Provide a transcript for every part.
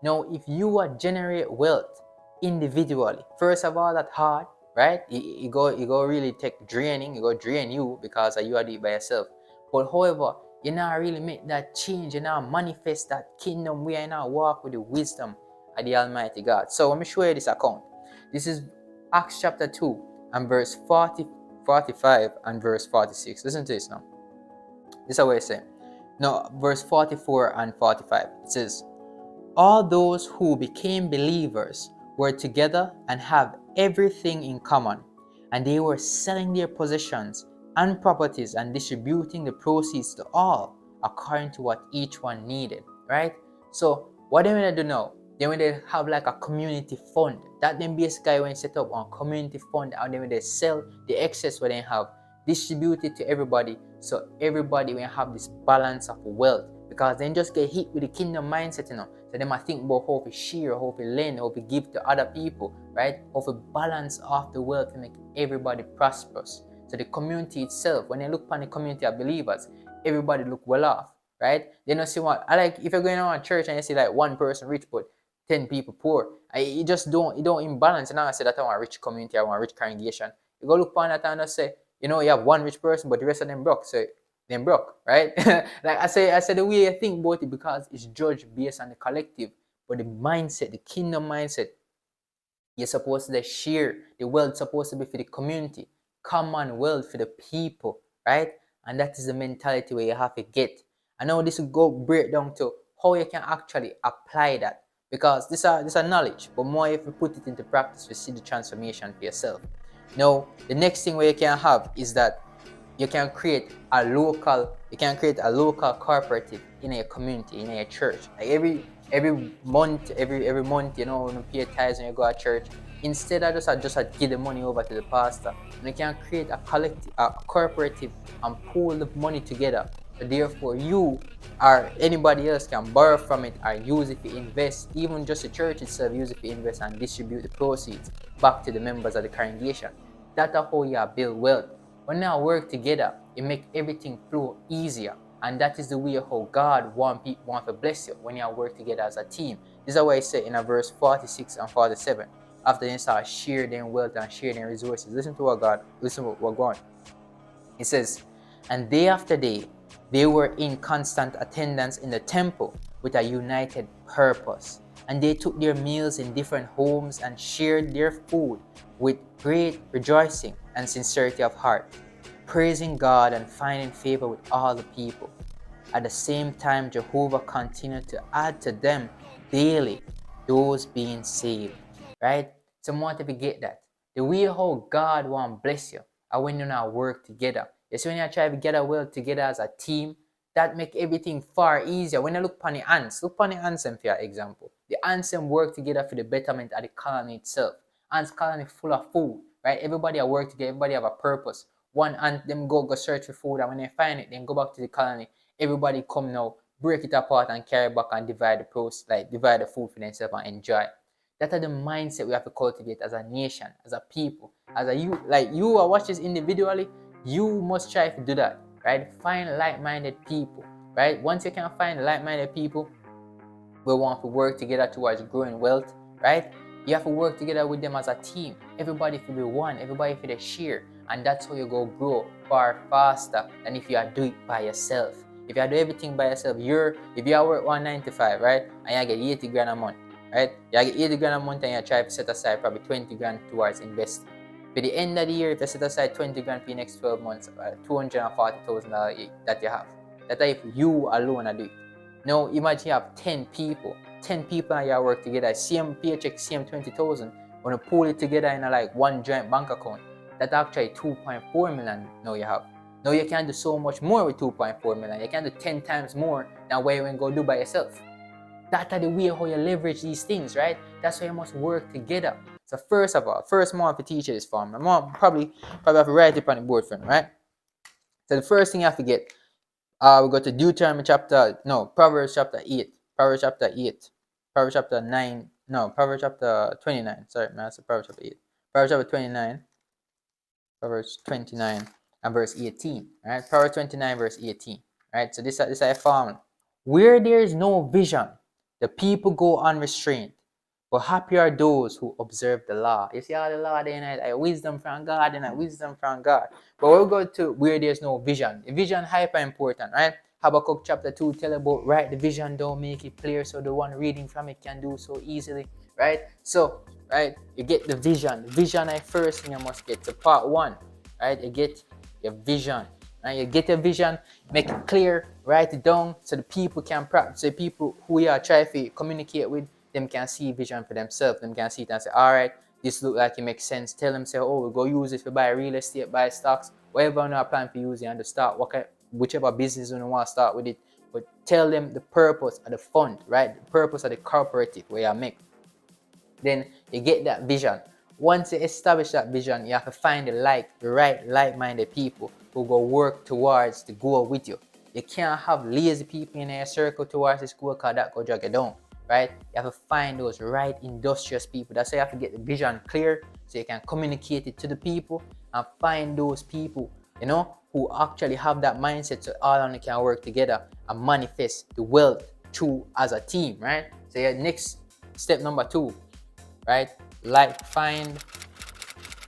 Now, if you are generate wealth individually, first of all, that's hard, right? You go really take draining, you go drain you because you are doing it by yourself. But however, you now really make that change, you now manifest that kingdom where you now walk with the wisdom of the Almighty God. So let me show you this account. This is Acts chapter 2 and verse 40, 45 and verse 46. Listen to this now. This is what it says. Now, verse 44 and 45. It says, all those who became believers were together and have everything in common, and they were selling their possessions and properties and distributing the proceeds to all according to what each one needed, right? So what they want to do now, they want to have like a community fund. That then basically when set up on community fund, and then when they sell the excess what they have, distribute it to everybody, so everybody will have this balance of wealth, because then just get hit with the kingdom mindset, so they might think about how to share, how to lend, how to give to other people, right? How to balance off the wealth to make everybody prosperous. So the community itself, when you look upon the community of believers, everybody look well off, right? They don't see what I like. If you're going on a church and you see like one person rich but 10 people poor, you just don't imbalance. And I say that I want a rich community, I want a rich congregation. You go look upon that and just say, you have one rich person, but the rest of them broke. So them broke, right? Like I say the way you think about it, because it's judged based on the collective, but the mindset, the kingdom mindset, you're supposed to share the wealth, supposed to be for the community, common wealth for the people, right? And that is the mentality where you have to get. I know this will go break down to how you can actually apply that, because this are knowledge, but more if you put it into practice, you see the transformation for yourself. Now, the next thing where you can have is that you can create a local cooperative in a community, in a church. Like every month, every month, when you pay tithes when you go to church, instead of just give the money over to the pastor, you can create a collective, a cooperative, and pool the money together. So therefore, you or anybody else can borrow from it or use it to invest. Even just the church itself use it to invest and distribute the proceeds back to the members of the congregation. That's how you build wealth. When you work together, it makes everything flow easier. And that is the way how God want to bless you when you work together as a team. This is what I say in a verse 46 and 47. After they start sharing wealth and sharing resources. Listen to what God. It says, and day after day, they were in constant attendance in the temple with a united purpose. And they took their meals in different homes and shared their food with great rejoicing and sincerity of heart, praising God and finding favor with all the people. At the same time, Jehovah continued to add to them daily those being saved. Right? So I want to get that. The way how God want to bless you are when you now work together. You see, when you try to get a well together as a team, that make everything far easier. When you look upon the ants, look upon the ants for your example. The ants work together for the betterment of the colony itself. Ants colony full of food, right? Everybody work together, everybody have a purpose. One ant them go search for food, and when they find it, then go back to the colony. Everybody come now, break it apart and carry back and divide divide the food for themselves and enjoy. That are the mindset we have to cultivate as a nation, as a people, as a you. Like you are watch this individually, you must try to do that, right? Find like-minded people, right? Once you can find like-minded people, we want to work together towards growing wealth, right? You have to work together with them as a team. Everybody feel be one, everybody feel they share, and that's how you go grow far faster than if you are doing it by yourself. If you are doing everything by yourself, if you are work 195, right, and you get 80 grand a month, right? You get 80 grand a month and you try to set aside probably 20 grand towards investing. By the end of the year, if you set aside 20 grand for the next 12 months, $240,000 that you have. That's if you alone are doing it. Now imagine you have 10 people. 10 people and you work together, same paycheck, same 20,000. When you pull it together in like one joint bank account, that's actually 2.4 million now you have. Now you can do so much more with 2.4 million. You can do 10 times more than what you can go do by yourself. That's the way how you leverage these things, right? That's why you must work together. So first of all, first month to teach you this form. I'm probably have to write it on the board for me, right? So the first thing you have to get, we go to Proverbs chapter 8. Proverbs chapter 8. Proverbs chapter 9. No, Proverbs chapter 29. Sorry, man, that's Proverbs chapter 8. Proverbs chapter 29. Proverbs 29 and verse 18. Right? Proverbs 29 verse 18. Right? So this is a formula. Where there is no vision, The people go unrestrained, but happy are those who observe the law. You see how the law they like wisdom from God and wisdom from God. But we'll go to where there's no vision. The vision hyper important, right? Habakkuk chapter 2 tell about write the vision down, make it clear so the one reading from it can do so easily, right? So, right, you get the vision. The vision I first thing you must get. So part 1, right? You get your vision. Right? You get your vision, make it clear, write it down so the people can practice. So the people who you are trying to communicate with, them can see vision for themselves. Them can see it and say, all right, this look like it makes sense. Tell them, say, oh, we'll go use it to buy real estate, buy stocks, whatever you plan to use it and to start, whichever business you want to start with it. But tell them the purpose of the fund, right? The purpose of the cooperative where you make. Then you get that vision. Once you establish that vision, you have to find the right like-minded people who go work towards the goal with you. You can't have lazy people in a circle towards this goal because that go drag you down, right? You have to find those right industrious people. That's why you have to get the vision clear so you can communicate it to the people and find those people, who actually have that mindset so all of them can work together and manifest the wealth through as a team, right? So your next step number 2, right? Find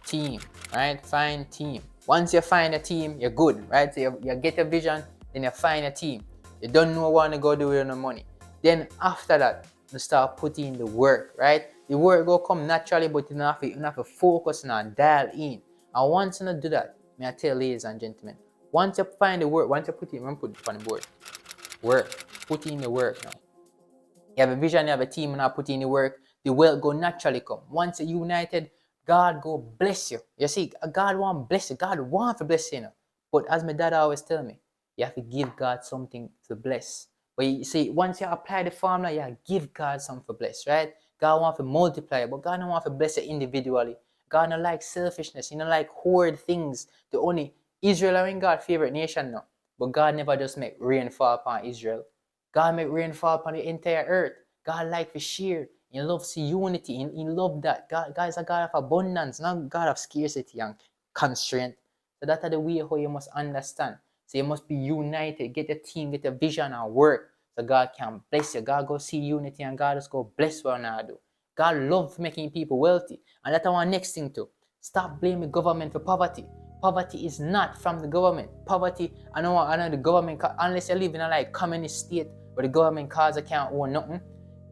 team, right? Find team. Once you find a team, you're good, right? So you get a vision, then you find a team. You don't know what to go do with no money. Then after that, you start putting the work, right? The work will come naturally, but you have to focus and dial in. And once you do that, may I tell ladies and gentlemen, once you find the work, once you put it on the board, put in the work now. You have a vision, you have a team, and now put in the work, the wealth go naturally come. Once you're united, God go bless you. You see, God want bless you. God want to bless you. But as my dad always tell me, you have to give God something to bless. But you see, once you apply the formula, you give God something to bless, right? God want to multiply, but God don't want to bless you individually. God don't like selfishness. He don't like hoard things. The only Israel are in God's favorite nation now. But God never just make rain fall upon Israel. God make rain fall upon the entire earth. God like to share. He loves unity. He love that. God is a God of abundance, not God of scarcity and constraint. So that's the way how you must understand. So you must be united. Get a team, get a vision and work. So God can bless you. God go see unity and God just go bless what I do. God loves making people wealthy. And that's our next thing too. Stop blaming government for poverty. Poverty is not from the government. Poverty, I know the government, unless you live in a communist state where the government cars can't own nothing.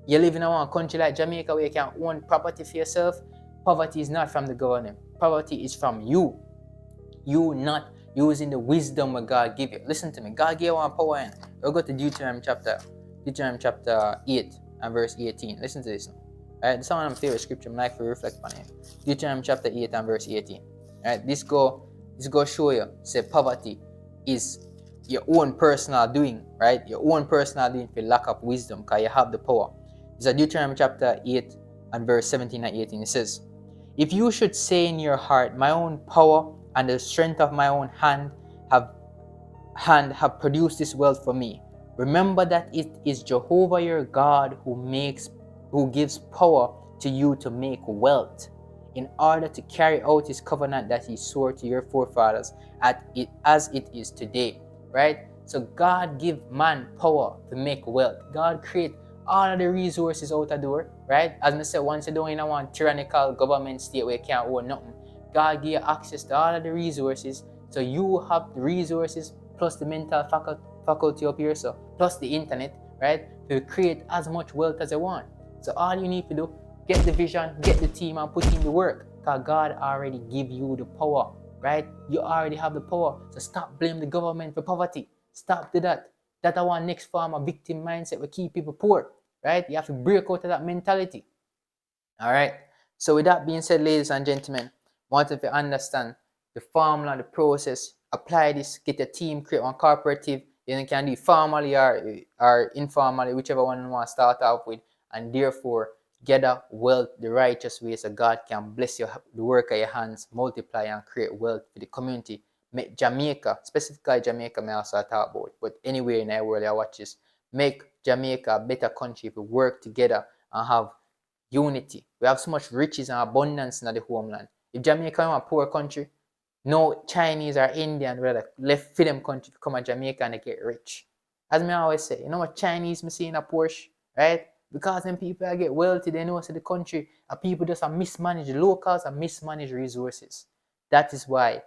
You live in a country like Jamaica where you can own property for yourself. Poverty is not from the government. Poverty is from you. You not using the wisdom that God give you. Listen to me. God gave one power in. We'll go to Deuteronomy chapter 8 and verse 18. Listen to this now. Right? This is one of my favorite scripture. I like to reflect on it. Deuteronomy chapter 8 and verse 18. Right? This go show you. Say poverty is your own personal doing, right? Your own personal doing for lack of wisdom, because you have the power. It's a Deuteronomy chapter 8 and verse 17 and 18. It says, if you should say in your heart, my own power and the strength of my own hand have produced this wealth for me, remember that it is Jehovah your God who gives power to you to make wealth, in order to carry out his covenant that he swore to your forefathers as it is today. Right? So God give man power to make wealth. God create all of the resources out the door, right? As I said, once you don't in one tyrannical government state where you can't own nothing, God give you access to all of the resources, so you have the resources plus the mental faculty up here, so plus the internet, right? To create as much wealth as you want. So all you need to do, get the vision, get the team, and put in the work, because God already give you the power, right? You already have the power. So stop blaming the government for poverty. Stop do that. That's our next form of victim mindset will keep people poor, right? You have to break out of that mentality. All right. So with that being said, ladies and gentlemen, I want you to understand the formula, the process. Apply this, get a team, create one cooperative. You can do it formally or informally, whichever one you want to start off with, and therefore gather wealth the righteous way so God can bless the work of your hands, multiply and create wealth for the community. Make Jamaica, specifically Jamaica, may also talk about, but anywhere in the world I watch this, make Jamaica a better country if we work together and have unity. We have so much riches and abundance in the homeland. If Jamaica is a poor country, no Chinese or Indian rather left for them country to come to Jamaica and they get rich. As me always say, you know what Chinese me see in a Porsche, right? Because when people get wealthy, they know the country and people just mismanage the locals and mismanage resources. That is why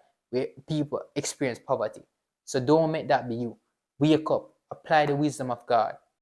people experience poverty. So don't make that be you. Wake up, apply the wisdom of God,